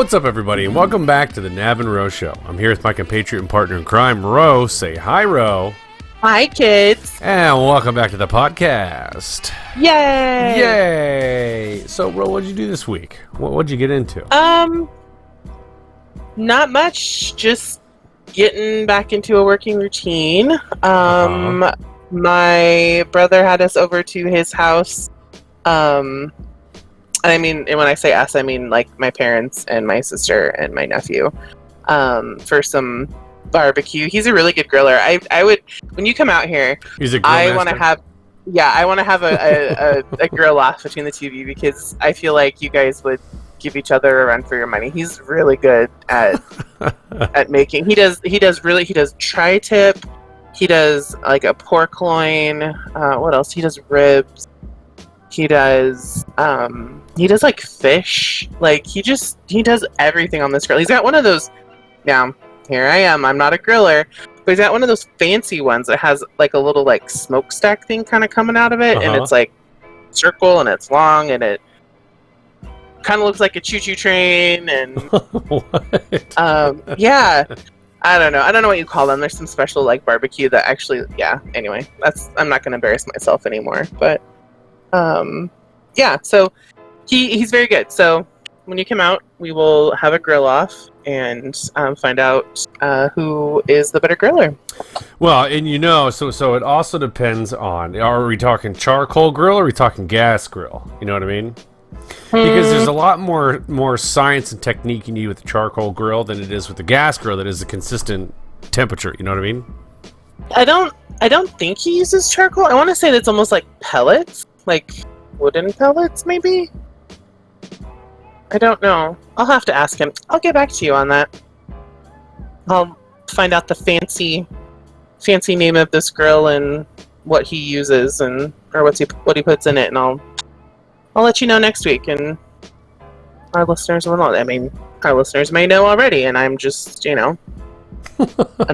What's up, everybody, and welcome back to the Knab and Ro Show. I'm here with my compatriot and partner in crime, Ro. Say hi, Ro. Hi, kids. And welcome back to the podcast. Yay! Yay! So, Ro, what'd you do this week? What'd you get into? Not much. Just getting back into a working routine. My brother had us over to his house. And when I say us, I mean like my parents and my sister and my nephew, for some barbecue. He's a really good griller. I would, when you come out here, He's a grill I master. want to have a grill off between the two of you, because I feel like you guys would give each other a run for your money. He's really good at making. He does tri-tip. He does like a pork loin. What else? He does ribs. He does like fish. Like he does everything on this grill. He's got one of those. Now, here I am. I'm not a griller, but he's got one of those fancy ones that has like a little like smokestack thing kind of coming out of it, and it's like circle and it's long and it kind of looks like a choo-choo train. And What? yeah. I don't know what you call them. There's some special like barbecue that actually, yeah. Anyway, I'm not going to embarrass myself anymore, but. Yeah, so he's very good. So when you come out, we will have a grill off and find out who is the better griller. Well, and so it also depends on, are we talking charcoal grill or are we talking gas grill? You know what I mean? Because there's a lot more science and technique you need with the charcoal grill than it is with the gas grill that is a consistent temperature. You know what I mean? I don't think he uses charcoal. I want to say that's almost like pellets, like wooden pellets, maybe. I don't know. I'll have to ask him. I'll get back to you on that. I'll find out the fancy name of this grill and what he uses or what he puts in it, and I'll let you know next week. And our listeners will know. I mean, our listeners may know already, and I'm just, a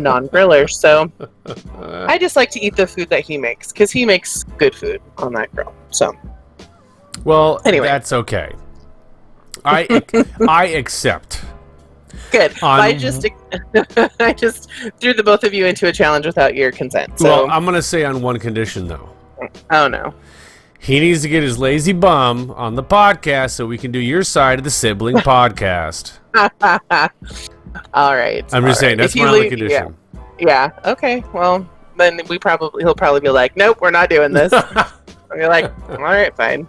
non-griller, so I just like to eat the food that he makes, because he makes good food on that grill. So, well, anyway, that's okay. I accept. Good. I just threw the both of you into a challenge without your consent. So. Well, I'm gonna say on one condition though. Oh no. He needs to get his lazy bum on the podcast so we can do your side of the sibling podcast. All right. I'm just saying that's my only condition. Yeah. Okay. Well, then he'll probably be like, "Nope, we're not doing this." And you're like, "All right, fine."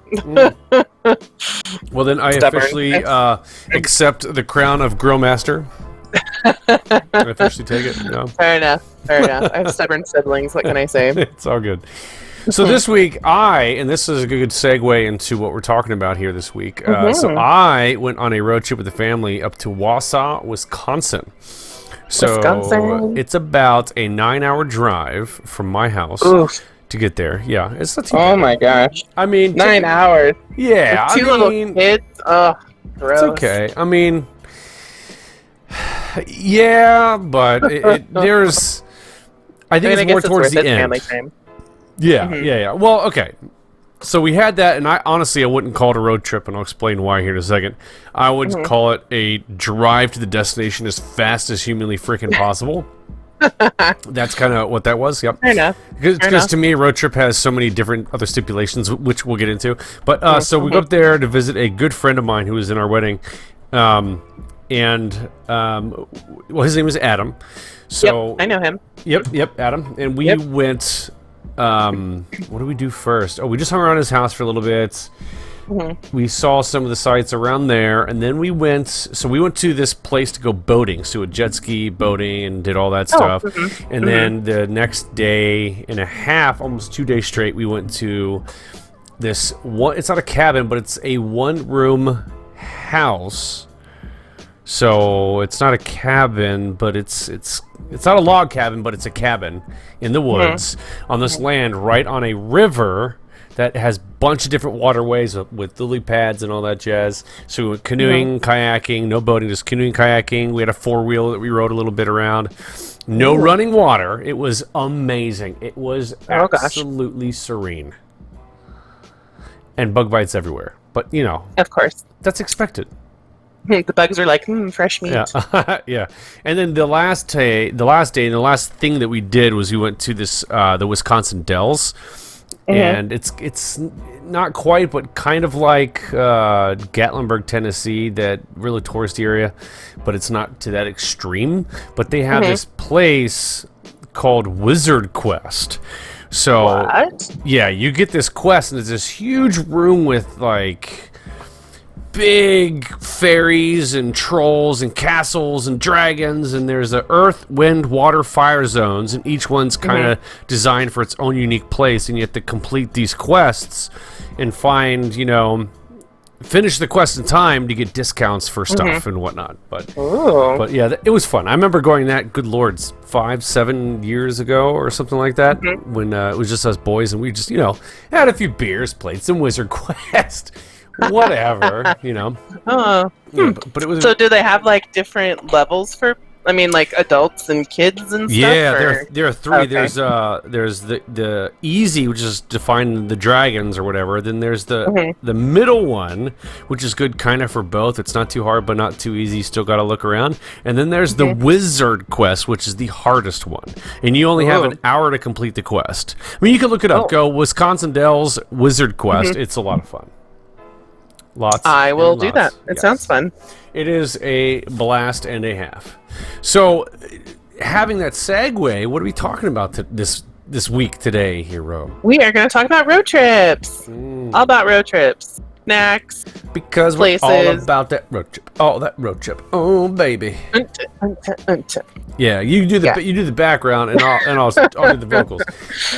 Well, then I officially accept the crown of grill master. I officially take it. Fair enough. I have stubborn siblings. What can I say? It's all good. So this week, and this is a good segue into what we're talking about here this week. So I went on a road trip with the family up to Wausau, Wisconsin. So it's about a 9-hour drive from my house to get there. Yeah, it's not too bad. Oh my gosh. I mean, 9 hours. Yeah, With two little kids. Oh, gross. It's okay. I mean, yeah, but there's. I think it's more towards the end. Family time. Yeah, yeah. Well, okay. So we had that, and I wouldn't call it a road trip, and I'll explain why here in a second. I would call it a drive to the destination as fast as humanly freaking possible. That's kind of what that was. Yep. Fair enough. Because to me, a road trip has so many different other stipulations, which we'll get into. But so we go up there to visit a good friend of mine who was in our wedding, well, his name is Adam. So I know him. Yep, Adam, and we went. What did we do first? Oh, we just hung around his house for a little bit. We saw some of the sights around there, and then we went to this place to go boating, so a jet ski boating and did all that stuff. And then the next day and a half, almost 2 days straight, we went to this one. It's not a cabin, but it's a one-room house. So it's not a cabin, but it's not a log cabin, but it's a cabin in the woods on this land right on a river that has a bunch of different waterways with lily pads and all that jazz. So we went canoeing, kayaking, no boating, just canoeing, kayaking. We had a four-wheel that we rode a little bit around. No running water. It was amazing. It was absolutely serene. And bug bites everywhere. But, Of course. That's expected. The bugs are like, fresh meat. Yeah, yeah. And then the last day, and the last thing that we did was we went to this the Wisconsin Dells, and it's not quite, but kind of like Gatlinburg, Tennessee, that really touristy area, but it's not to that extreme. But they have this place called Wizard Quest. So What? yeah, you get this quest, and it's this huge room with like big fairies and trolls and castles and dragons, and there's a earth, wind, water, fire zones, and each one's kind of designed for its own unique place, and you have to complete these quests and find, finish the quest in time to get discounts for stuff and whatnot. But yeah, it was fun. I remember going that, good lords, 5-7 years ago or something like that, when it was just us boys, and we just, had a few beers, played some Wizard Quest. Whatever, Oh. Yeah, but it was. So do they have like different levels for? I mean, like adults and kids and stuff. Yeah, there are three. Okay. There's the easy, which is defining the dragons or whatever. Then there's the middle one, which is good kind of for both. It's not too hard, but not too easy. You still got to look around. And then there's the Wizard Quest, which is the hardest one, and you only have an hour to complete the quest. I mean, you can look it up. Go Wisconsin Dells Wizard Quest. It's a lot of fun. I will do that. It sounds fun. It is a blast and a half. So, having that segue, what are we talking about this week today, Hero? We are going to talk about road trips. All about road trips, snacks, because places. We're all about that road trip. Oh, that road trip. Oh, baby. Yeah, you do the background, and I'll do the vocals.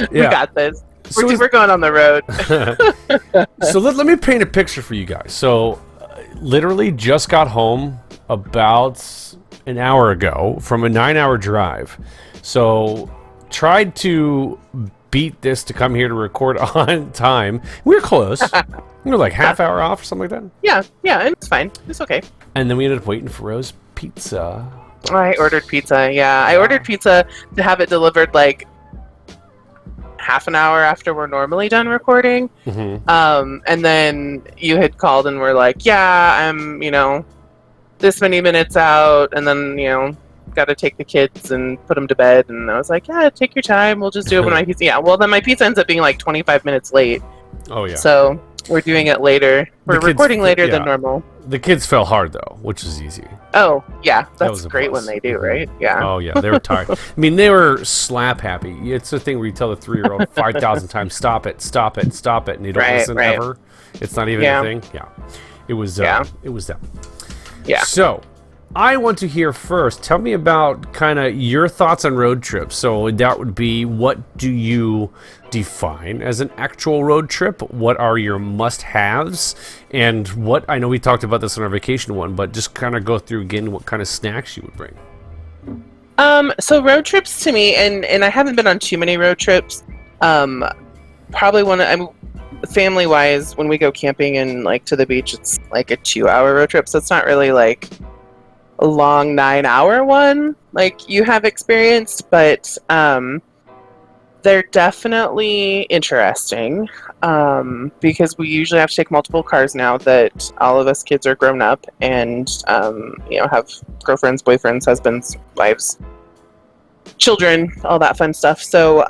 Yeah. We got this. We're going on the road. So let me paint a picture for you guys. So, literally just got home about an hour ago from a 9-hour drive. So, tried to beat this to come here to record on time. We were close. We were like half hour off or something like that. Yeah, and it's fine. It's okay. And then we ended up waiting for Rose Pizza. I ordered pizza. Yeah, I ordered pizza to have it delivered like half an hour after we're normally done recording. And then you had called and were like, yeah, I'm, this many minutes out, and then, got to take the kids and put them to bed. And I was like, yeah, take your time. We'll just do it when my pizza. Yeah, well, then my pizza ends up being like 25 minutes late. Oh, yeah. So we're doing it later. We're recording later than normal. The kids fell hard, though, which is easy. Oh, yeah. That's was a great plus. when they do, right? Yeah. Oh, yeah. They were tired. I mean, they were slap happy. It's the thing where you tell the 3-year-old 5,000 times, stop it, stop it, stop it, and they don't listen ever. It's not even a thing. Yeah. It was them. Yeah. So, I want to hear first. Tell me about kind of your thoughts on road trips. So that would be, what do you define as an actual road trip? What are your must-haves? And what, I know we talked about this on our vacation one, but just kind of go through again what kind of snacks you would bring. So road trips to me, and I haven't been on too many road trips. Probably family-wise, when we go camping and like to the beach, it's like a 2-hour road trip. So it's not really like a long 9-hour one like you have experienced, but they're definitely interesting because we usually have to take multiple cars now that all of us kids are grown up and have girlfriends, boyfriends, husbands, wives, children, all that fun stuff. So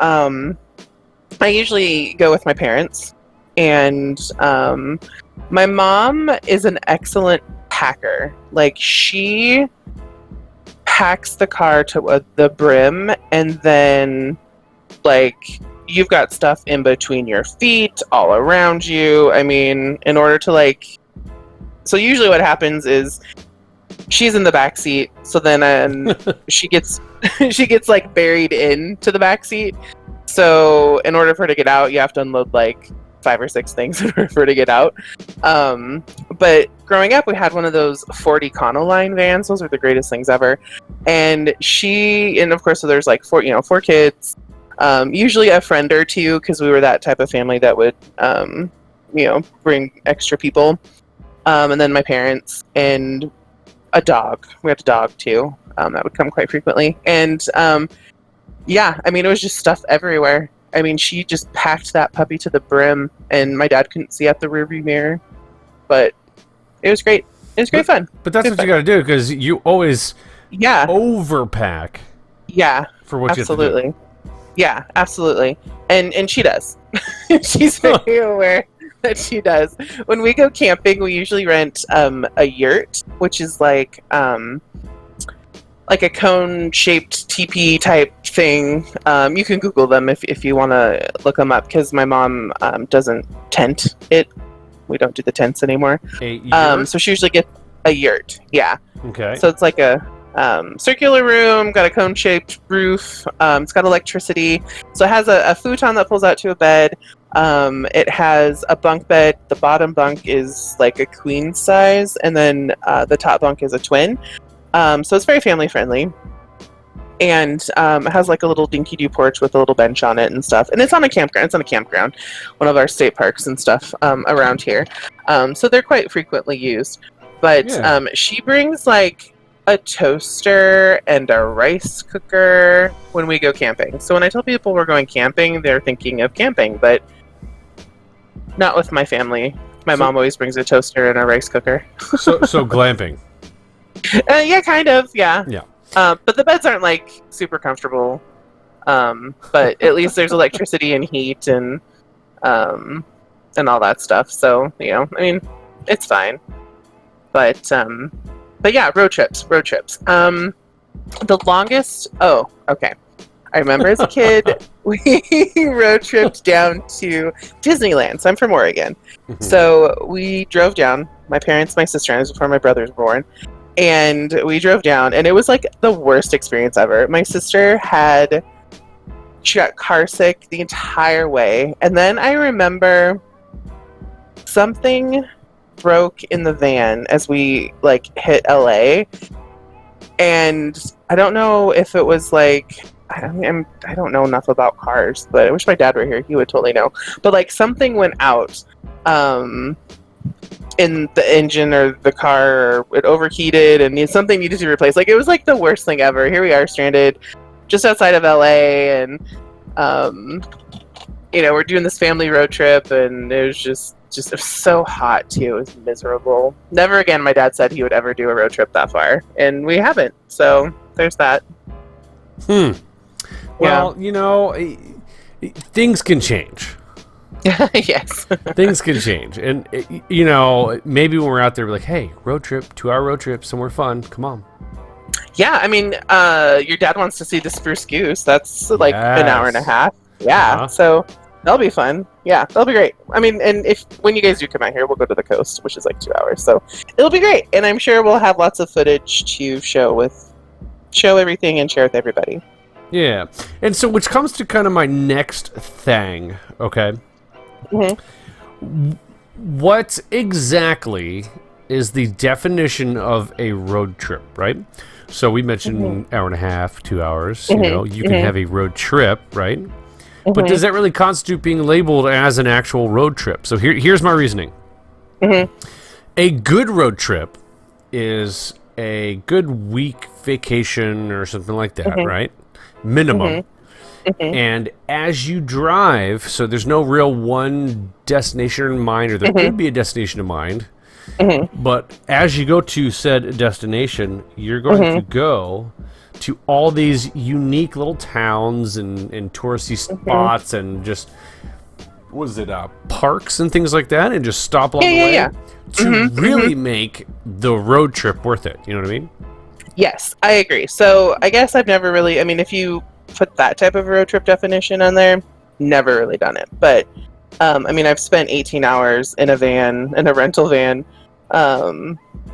I usually go with my parents, and my mom is an excellent packer. Like, she packs the car to the brim, and then like you've got stuff in between your feet, all around you. I mean, in order to so usually what happens is she's in the back seat, so then she gets like buried into the back seat. So in order for her to get out, you have to unload like 5 or 6 things in order for her to get out. But growing up, we had one of those Ford Econoline vans. Those are the greatest things ever. And of course, so there's like 4 kids, usually a friend or two, because we were that type of family that would, bring extra people. And then my parents and a dog. We had a dog too. That would come quite frequently. And it was just stuff everywhere. I mean, she just packed that puppy to the brim, and my dad couldn't see out the rearview mirror, but it was great. was great fun. But that's what you got to do, because you always overpack. Yeah, for what absolutely. You have to do. Yeah, absolutely. And she does. She's very aware that she does. When we go camping, we usually rent a yurt, which is like a cone-shaped teepee type thing. You can Google them if you want to look them up, because my mom doesn't tent it. We don't do the tents anymore. A yurt? So she usually gets a yurt. Yeah. Okay. So it's like a circular room, got a cone-shaped roof. It's got electricity. So it has a futon that pulls out to a bed. It has a bunk bed. The bottom bunk is like a queen size, and then the top bunk is a twin. So it's very family friendly. And it has like a little dinky-doo porch with a little bench on it and stuff. And it's on a campground. It's on a campground, one of our state parks and stuff around here. So they're quite frequently used. But she brings like a toaster and a rice cooker when we go camping. So when I tell people we're going camping, they're thinking of camping, but not with my family. My mom always brings a toaster and a rice cooker. so glamping. Yeah, kind of. Yeah. Yeah. But the beds aren't like super comfortable. But at least there's electricity and heat and all that stuff. So, you know, I mean, it's fine. But yeah, road trips. The longest. Oh, okay. I remember as a kid, we road tripped down to Disneyland. So I'm from Oregon. Mm-hmm. So we drove down. My parents, my sister, and this was before my brother was born. And we drove down, and it was like the worst experience ever. My sister she got car sick the entire way. And then I remember something broke in the van as we like hit LA, and I don't know if it was like I don't know enough about cars, but I wish my dad were here. He would totally know. But like something went out in the engine or the car, or it overheated and something needed to be replaced. Like it was like the worst thing ever. Here we are stranded just outside of LA, and you know, we're doing this family road trip, and it was just it was so hot too. It was miserable. Never again, my dad said he would ever do a road trip that far, and we haven't. So there's that. Well, you know, things can change. Yes. Things can change. And, you know, maybe when we're out there, we're like, hey, road trip, 2-hour road trip, somewhere fun. Come on. Yeah, I mean, your dad wants to see the Spruce Goose. That's like an hour and a half. Yeah, so that'll be fun. Yeah, that'll be great. I mean, and when you guys do come out here, we'll go to the coast, which is like 2 hours. So it'll be great. And I'm sure we'll have lots of footage to show everything and share with everybody. Yeah. And so, which comes to kind of my next thing, okay? Mm-hmm. What exactly is the definition of a road trip, right? So we mentioned hour and a half, 2 hours. You know, you can have a road trip, right? But does that really constitute being labeled as an actual road trip? So here's my reasoning. A good road trip is a good week vacation or something like that, right? Minimum. And as you drive, so there's no real one destination in mind, or there could be a destination in mind, but as you go to said destination, you're going to go to all these unique little towns and touristy spots and just, parks and things like that, and just stop along the way to really make the road trip worth it. You know what I mean? Yes, I agree. So I guess I've never really, I mean, if you put that type of road trip definition on there, never really done it. But I mean, I've spent 18 hours in a rental van,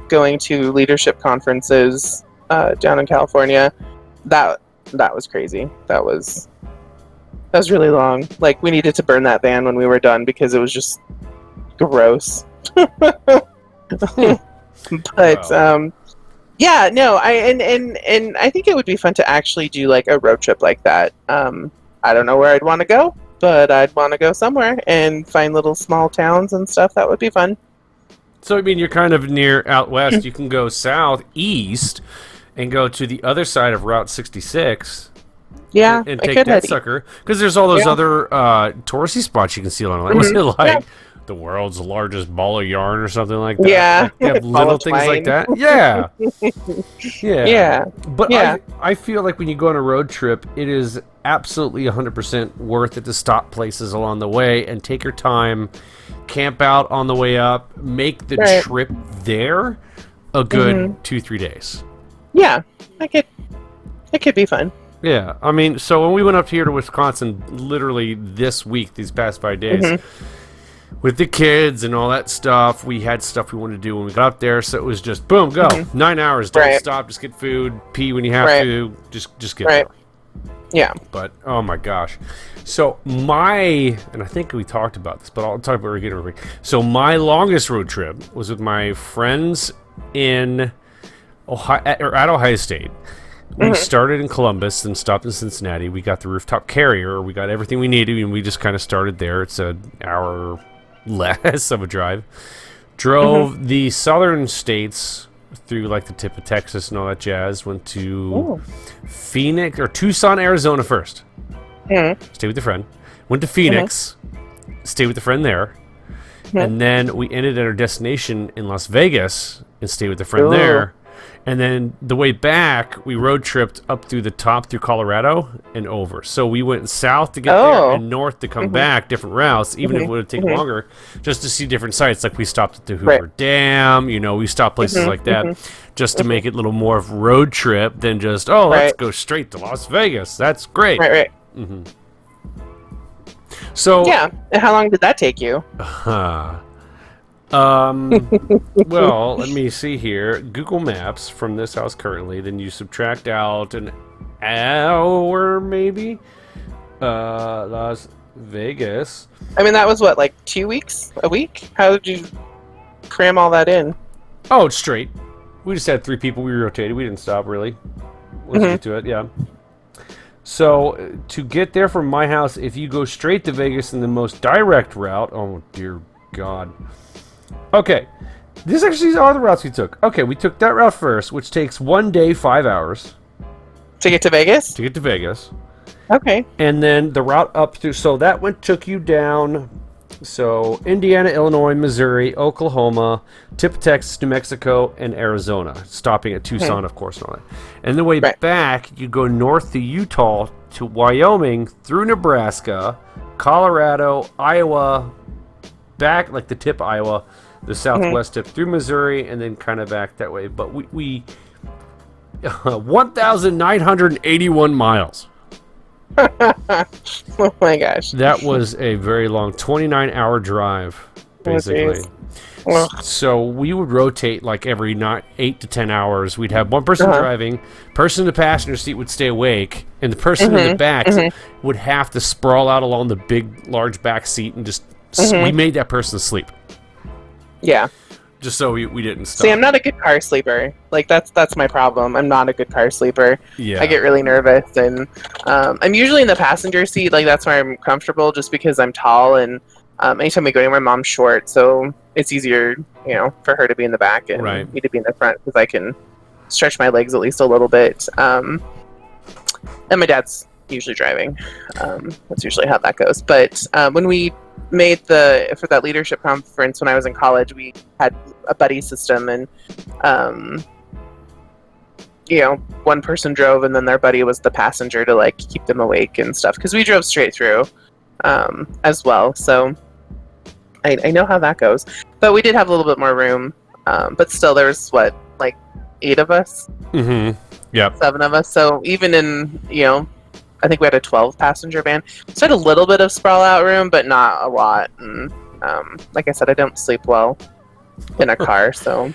going to leadership conferences down in California. That was crazy. That was really long. Like, we needed to burn that van when we were done because it was just gross. But yeah, no, and I think it would be fun to actually do like a road trip like that. I don't know where I'd want to go, but I'd want to go somewhere and find little small towns and stuff. That would be fun. So I mean, you're kind of near out west. You can go southeast and go to the other side of Route 66. Yeah, and take that sucker, because there's all those other touristy spots you can see along the line. Was it like the world's largest ball of yarn or something like that. Yeah. Like, they have little things like that. Yeah. Yeah. Yeah. But Yeah. I feel like when you go on a road trip, it is absolutely 100% worth it to stop places along the way and take your time, camp out on the way up, make the Right. trip there a good 2-3 days. Yeah. It could be fun. Yeah, I mean, so when we went up here to Wisconsin, literally this week, these past 5 days, with the kids and all that stuff, we had stuff we wanted to do when we got up there, so it was just boom, go, 9 hours, don't stop, just get food, pee when you have to, just get there. Yeah. But oh my gosh, so and I think we talked about this, but I'll talk about it again real quick. So my longest road trip was with my friends in at Ohio State. We started in Columbus and stopped in Cincinnati. We got the rooftop carrier. We got everything we needed, and we just kind of started there. It's an hour less of a drive. Drove the southern states through like the tip of Texas and all that jazz. Went to Phoenix or Tucson, Arizona first. Stayed with a friend. Went to Phoenix. Stayed with a friend there. And then we ended at our destination in Las Vegas and stayed with a friend there. And then the way back, we road tripped up through the top through Colorado and over. So we went south to get there and north to come back, different routes, even if it would have taken longer, just to see different sites. Like we stopped at the Hoover Dam, we stopped places like that just to make it a little more of a road trip than just, let's go straight to Las Vegas. That's great. Right. So yeah. And how long did that take you? Well, let me see here. Google Maps from this house currently, then you subtract out an hour maybe. Las Vegas. I mean, that was what, like 2 weeks? A week? How did you cram all that in? Oh, it's straight. We just had 3 people. We rotated. We didn't stop really. Let's get to it. Yeah. So to get there from my house, if you go straight to Vegas in the most direct route, oh dear God. Okay, this actually are the routes we took. Okay, we took that route first, which takes 1 day, 5 hours. To get to Vegas? To get to Vegas. Okay. And then the route up through, so that one took you down, so Indiana, Illinois, Missouri, Oklahoma, tip of Texas, New Mexico, and Arizona, stopping at Tucson, of course, and all that. And the way back, you go north to Utah, to Wyoming, through Nebraska, Colorado, Iowa, back, like the tip of Iowa, the southwest tip, through Missouri, and then kind of back that way. But we 1,981 miles. Oh my gosh. That was a very long 29-hour drive, basically. So we would rotate like every 8 to 10 hours. We'd have one person driving, person in the passenger seat would stay awake, and the person in the back would have to sprawl out along the big, large back seat and just we made that person sleep. Yeah. Just so we didn't stop. See, I'm not a good car sleeper. Like that's my problem. I'm not a good car sleeper. Yeah. I get really nervous, and I'm usually in the passenger seat. Like that's where I'm comfortable, just because I'm tall, and anytime we go anywhere, Mom's short, so it's easier, for her to be in the back and me to be in the front, because I can stretch my legs at least a little bit. And my dad's usually driving. That's usually how that goes. But when we made for that leadership conference when I was in college, we had a buddy system, and one person drove and then their buddy was the passenger to like keep them awake and stuff, because we drove straight through as well, so I know how that goes. But we did have a little bit more room, but still there's like 8 of us, 7 of us, so even in I think we had a 12 passenger van, so I had a little bit of sprawl out room, but not a lot. And like I said, I don't sleep well in a car, so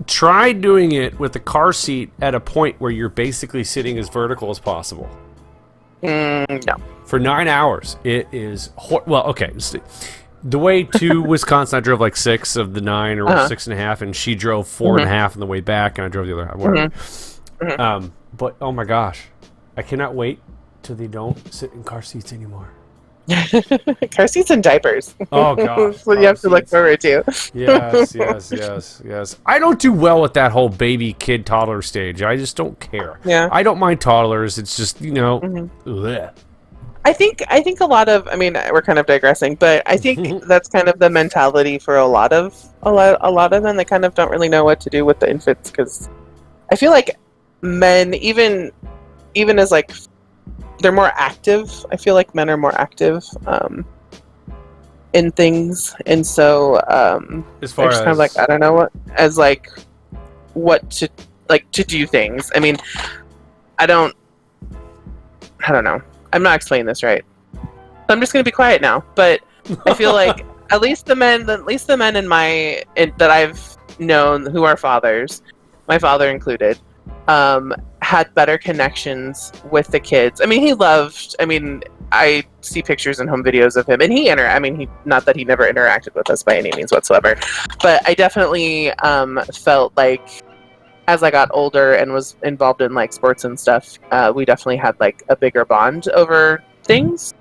try doing it with the car seat at a point where you're basically sitting as vertical as possible. No. For 9 hours, it is well. Okay, the way to Wisconsin, I drove like 6 of the 9 or 6.5, and she drove 4.5 on the way back, and I drove the other half. Whatever. But oh my gosh, I cannot wait till they don't sit in car seats anymore. Car seats and diapers. Oh gosh, that's what you have to look forward to. Yes. I don't do well with that whole baby, kid, toddler stage. I just don't care. Yeah. I don't mind toddlers. It's just bleh. I think a lot of, I mean, we're kind of digressing, but I think that's kind of the mentality for a lot of them. They kind of don't really know what to do with the infants, because I feel like men, even as like they're more active. I feel like men are more active in things, and so as far as kind of like, I don't know what to do things. I mean, I don't know. I'm not explaining this right. So I'm just going to be quiet now. But I feel like at least the men that I've known who are fathers, my father included, had better connections with the kids. I mean, I see pictures and home videos of him, and not that he never interacted with us by any means whatsoever, but I definitely felt like as I got older and was involved in like sports and stuff, we definitely had like a bigger bond over things.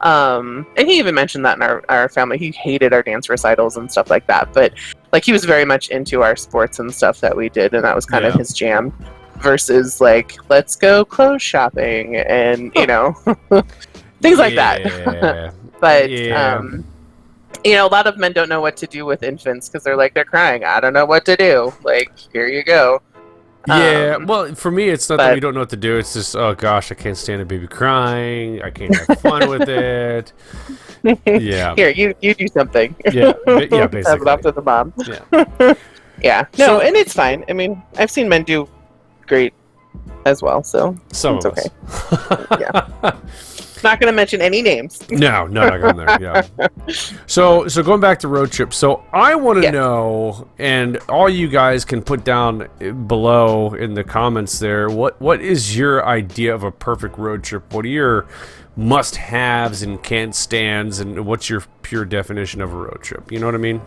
And he even mentioned that in our family. He hated our dance recitals and stuff like that, but like he was very much into our sports and stuff that we did, and that was kind of his jam. Versus like, let's go clothes shopping and things like that. But a lot of men don't know what to do with infants because they're crying. I don't know what to do. Like, here you go. Yeah, well, for me, it's not that we don't know what to do. It's just, oh gosh, I can't stand a baby crying. I can't have fun with it. Yeah. Here, you do something. Yeah, basically. Pass it off to the mom. Yeah. Yeah. No, and it's fine. I mean, I've seen men do great as well, so it's okay. Yeah. Not going to mention any names. No, not going there. Yeah. So going back to road trip. So I want to know, and all you guys can put down below in the comments there. What is your idea of a perfect road trip? What are your must-haves and can't stands, and what's your pure definition of a road trip? You know what I mean?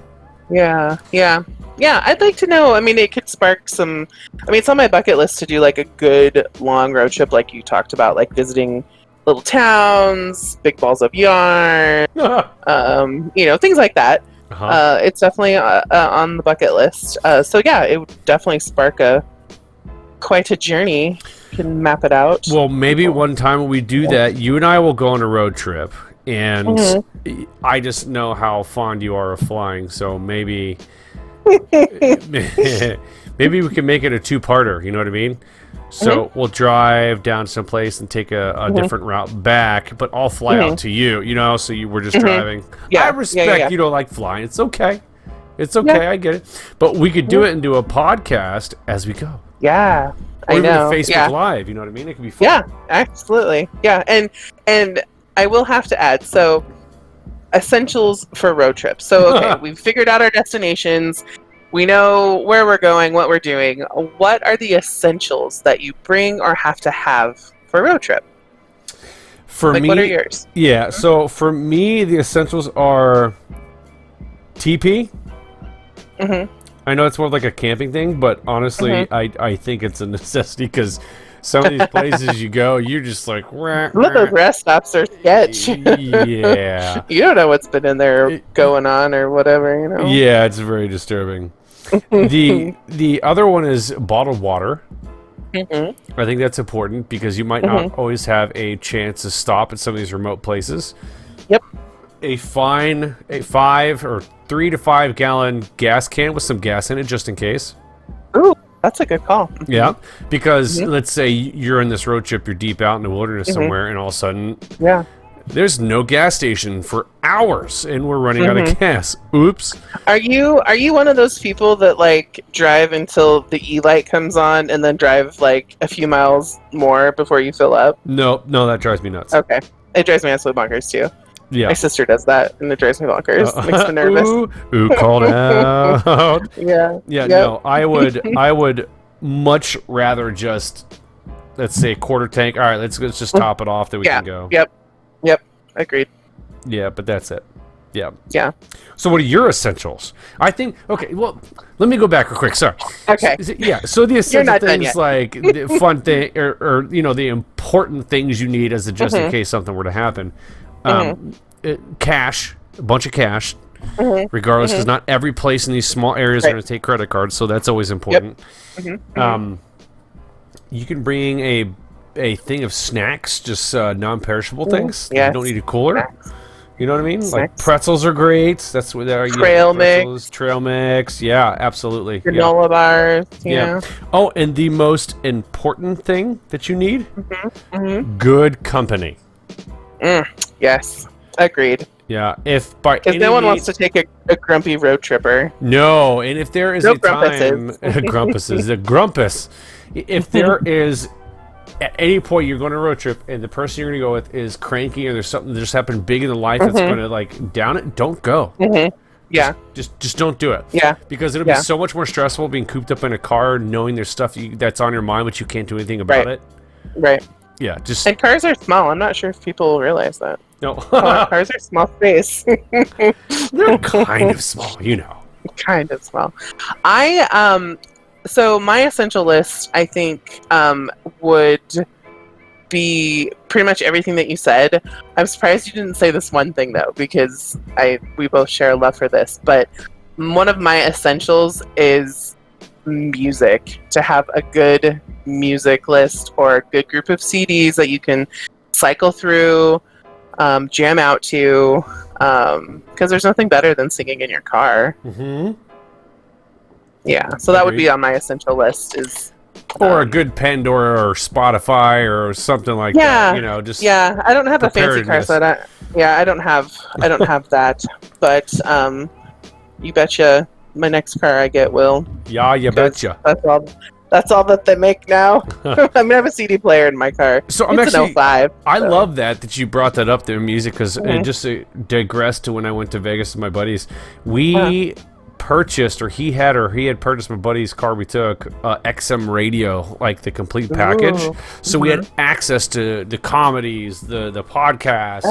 Yeah. I'd like to know. I mean, it could spark some. I mean, it's on my bucket list to do like a good long road trip, like you talked about, like visiting little towns, big balls of yarn, things like that. It's definitely on the bucket list. So yeah, it would definitely spark quite a journey. You can map it out. Well, maybe one time when we do that, you and I will go on a road trip, and I just know how fond you are of flying, so maybe maybe we can make it a two-parter. You know what I mean? So we'll drive down someplace and take a different route back, but I'll fly out to you, so we're just driving. Yeah. I respect you don't like flying. It's okay. I get it. But we could do it and do a podcast as we go. Yeah, or even know. Facebook Live, you know what I mean? It could be fun. Yeah, absolutely. Yeah, and I will have to add, so essentials for road trips. So, okay, we've figured out our destinations. We know where we're going, what we're doing. What are the essentials that you bring or have to have for a road trip? For me, what are yours? Yeah, so for me, the essentials are TP. I know it's more like a camping thing, but honestly, I think it's a necessity because some of these places you go, you're just like, those rest stops are sketch. Yeah. You don't know what's been in there going on or whatever, Yeah, it's very disturbing. The other one is bottled water. I think that's important because you might not always have a chance to stop at some of these remote places. Yep. A 5 or 3 to 5 gallon gas can with some gas in it just in case. Ooh, that's a good call. Yeah, because let's say you're in this road trip, you're deep out in the wilderness somewhere, and all of a sudden, there's no gas station for hours, and we're running out of gas. Oops. Are you one of those people that like drive until the E-light comes on and then drive like a few miles more before you fill up? No, that drives me nuts. Okay, it drives me absolutely bonkers too. Yeah. My sister does that, and it drives me bonkers. It makes me nervous. Ooh, called out. Yeah. No, I would much rather just, let's say, quarter tank. All right, let's just top it off that we can go. Yep. Agreed. Yeah, but that's it. Yeah. So what are your essentials? I think, okay, well, let me go back real quick. Sorry. Okay. So the essential things like the fun thing or the important things you need as a just in case something were to happen. Cash, a bunch of cash, regardless, because not every place in these small areas are going to take credit cards, so that's always important. You can bring a a thing of snacks, just non-perishable things. Yes. You don't need a cooler. Snacks. You know what I mean? Snacks. Like pretzels are great. That's what they are. Trail pretzels, mix. trail mix. Yeah, absolutely. Granola bars. Yeah. Oh, and the most important thing that you need: good company. Yes, agreed. Yeah. If by Because no one wants to take a grumpy road tripper. No, and if there is No a time, grumpuses, a grumpus. If there is at any point you're going on a road trip and the person you're going to go with is cranky or there's something that just happened big in the life that's going to like down it, don't go. Yeah. Just don't do it. Yeah. Because it'll be so much more stressful being cooped up in a car, knowing there's stuff that's on your mind but you can't do anything about it. Right. Yeah. Just And cars are small. I'm not sure if people realize that. no. Cars are small space. They're kind of small, you know. Kind of small. So my essential list, I think, would be pretty much everything that you said. I'm surprised you didn't say this one thing though, because we both share a love for this. But one of my essentials is music. To have a good music list or a good group of CDs that you can cycle through, jam out to, because there's nothing better than singing in your car. Yeah, so that would be on my essential list. Or a good Pandora or Spotify or something like that. You know, just I don't have a fancy car, so I don't have that. But you betcha, my next car I get will. Yeah, you betcha. That's all that they make now. I'm gonna have a CD player in my car. So it's an 05. I love that you brought that up there, music, because just to digress to when I went to Vegas with my buddies, we purchased, or he had purchased my buddy's car. We took XM radio, like the complete package. So we had access to the comedies, the podcasts,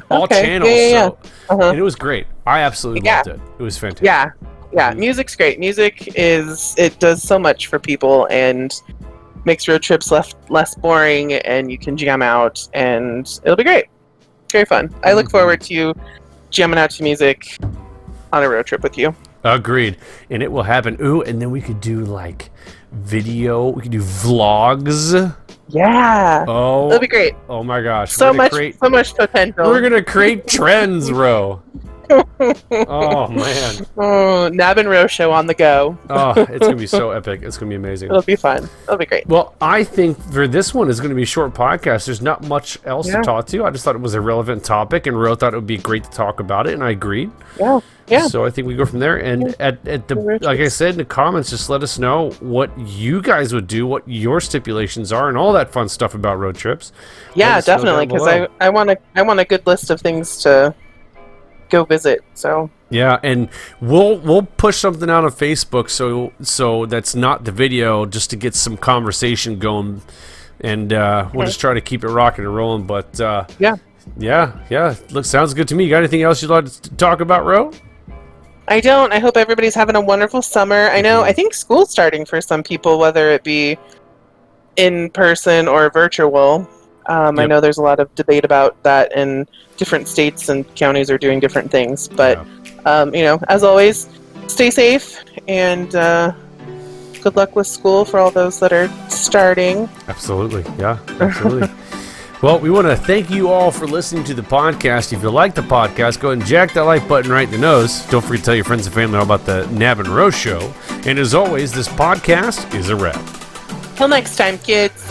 all channels. And it was great. I absolutely loved it. It was fantastic. Yeah, music's great. Music it does so much for people and makes road trips less boring, and you can jam out, and it'll be great. Very fun. I look forward to jamming out to music on a road trip with you. Agreed. And it will happen. Ooh, and then we could do like video. We could do vlogs. Yeah. Oh, it'll be great. Oh my gosh. So much potential. We're gonna create trends, Ro. Oh man. Knab and Ro Show on the go. Oh, it's gonna be so epic. It's gonna be amazing. It'll be fun. It'll be great. Well, I think for this one is gonna be a short podcast. There's not much else to talk to. I just thought it was a relevant topic, and Ro thought it would be great to talk about it, and I agreed. Yeah. So I think we go from there. And at the like I said in the comments, just let us know what you guys would do, what your stipulations are, and all that fun stuff about road trips. Yeah, definitely, because I want a good list of things to go visit. So yeah, and we'll push something out on Facebook so that's not the video, just to get some conversation going, and we'll just try to keep it rocking and rolling. But yeah, sounds good to me. You got anything else you'd like to talk about, Ro? I don't. I hope everybody's having a wonderful summer. I think school's starting for some people, whether it be in person or virtual. I know there's a lot of debate about that, and different states and counties are doing different things. But, as always, stay safe, and good luck with school for all those that are starting. Absolutely. Yeah, absolutely. Well, we want to thank you all for listening to the podcast. If you like the podcast, go ahead and jack that like button right in the nose. Don't forget to tell your friends and family all about the Knab and Ro Show. And as always, this podcast is a wrap. Till next time, kids.